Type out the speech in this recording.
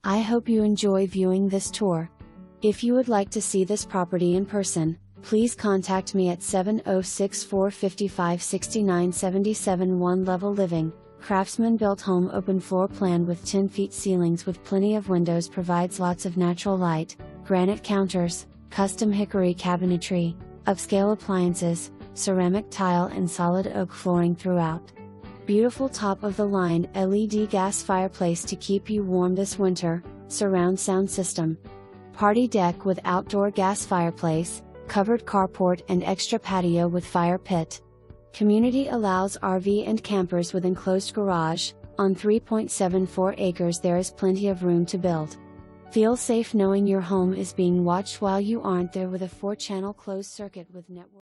I hope you enjoy viewing this tour. If you would like to see this property in person, please contact me at 706-455-6977. One-level living, Craftsman built home, open floor plan with 10 feet ceilings with plenty of windows, provides lots of natural light, granite counters, custom hickory cabinetry, upscale appliances, ceramic tile and solid oak flooring throughout. Beautiful top-of-the-line LED gas fireplace to keep you warm this winter, surround sound system. Party deck with outdoor gas fireplace, covered carport and extra patio with fire pit. Community allows RV and campers with enclosed garage. On 3.74 acres there is plenty of room to build. Feel safe knowing your home is being watched while you aren't there with a 4-channel closed circuit with network.